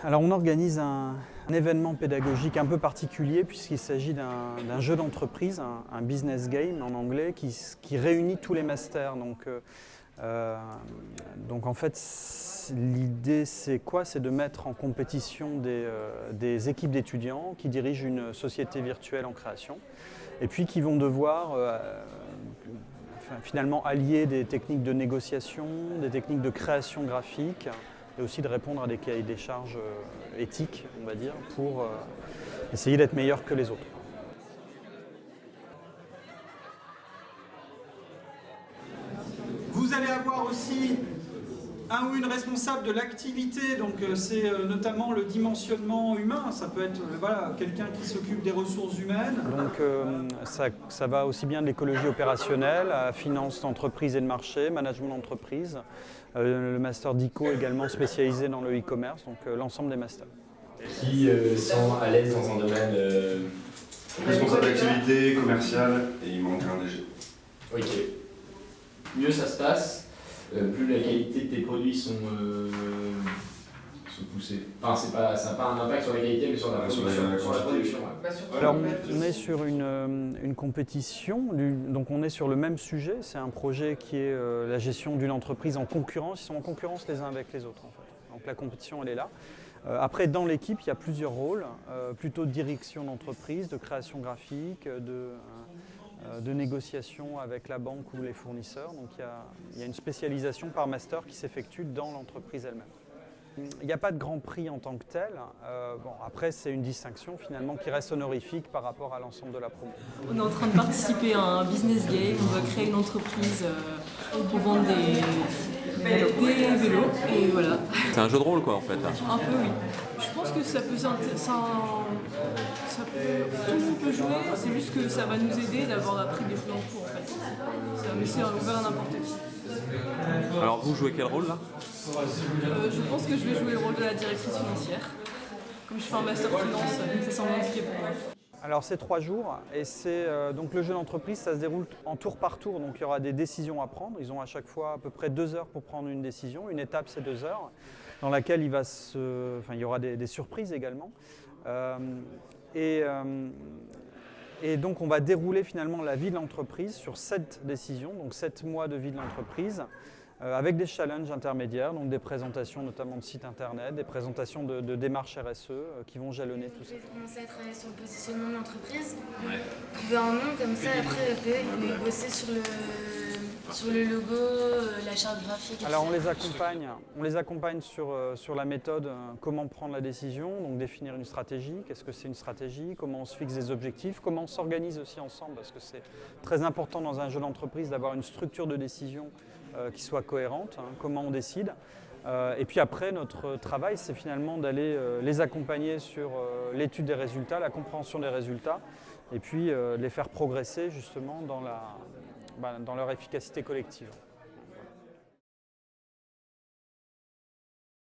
Alors on organise un événement pédagogique un peu particulier puisqu'il s'agit d'un jeu d'entreprise, un business game en anglais, qui réunit tous les masters. Donc en fait l'idée c'est quoi? C'est de mettre en compétition des équipes d'étudiants qui dirigent une société virtuelle en création et puis qui vont devoir finalement allier des techniques de négociation, des techniques de création graphique et aussi de répondre à des cahiers des charges éthiques, on va dire, pour essayer d'être meilleur que les autres. Vous allez avoir aussi un ou une responsable de l'activité, donc c'est notamment le dimensionnement humain, ça peut être quelqu'un qui s'occupe des ressources humaines. Donc ça va aussi bien de l'écologie opérationnelle à finance d'entreprise et de marché, management d'entreprise, le master d'ICO également spécialisé dans le e-commerce, donc l'ensemble des masters. Qui sont à l'aise dans un domaine responsable d'activité, commercial, et il manque un DG. Ok. Mieux ça se passe, plus la qualité de tes produits sont poussées. Enfin, ça n'a pas un impact sur la qualité, mais sur la production. Ouais. Alors, on est sur une compétition, donc on est sur le même sujet. C'est un projet qui est la gestion d'une entreprise en concurrence. Ils sont en concurrence les uns avec les autres, en fait. Donc la compétition, elle est là. Après, dans l'équipe, il y a plusieurs rôles, plutôt de direction d'entreprise, de création graphique, de négociation avec la banque ou les fournisseurs. Donc il y a une spécialisation par master qui s'effectue dans l'entreprise elle-même. Il n'y a pas de grand prix en tant que tel. Après, c'est une distinction finalement qui reste honorifique par rapport à l'ensemble de la promo. On est en train de participer à un business game. On va créer une entreprise pour vendre des vélos. Et voilà. C'est un jeu de rôle quoi en fait. Un peu oui. Je pense que tout le monde peut jouer, c'est juste que ça va nous aider d'avoir appris des choses en cours en fait. Mais c'est ouvert à n'importe qui. Alors vous jouez quel rôle là? Je pense que je vais jouer le rôle de la directrice financière. Comme je fais un master finance, ça semble indiqué pour moi. Alors c'est 3 jours et c'est donc le jeu d'entreprise, ça se déroule en tour par tour, donc il y aura des décisions à prendre. Ils ont à chaque fois à peu près 2 heures pour prendre une décision. Une étape c'est 2 heures, dans laquelle il y aura des surprises également. Et donc on va dérouler finalement la vie de l'entreprise sur 7 décisions, donc 7 mois de vie de l'entreprise, avec des challenges intermédiaires, donc des présentations notamment de sites internet, des présentations de démarches RSE qui vont jalonner tout ça. Vous pouvez commencer à travailler sur le positionnement de l'entreprise, trouver un nom comme ça, après vous pouvez bosser sur le logo, la charte graphique. Alors on les accompagne sur la méthode, comment prendre la décision, donc définir une stratégie, qu'est-ce que c'est une stratégie, comment on se fixe des objectifs, comment on s'organise aussi ensemble, parce que c'est très important dans un jeu d'entreprise d'avoir une structure de décision qui soit cohérente, comment on décide. Et puis après, notre travail, c'est finalement d'aller les accompagner sur l'étude des résultats, la compréhension des résultats, et puis les faire progresser justement dans leur efficacité collective.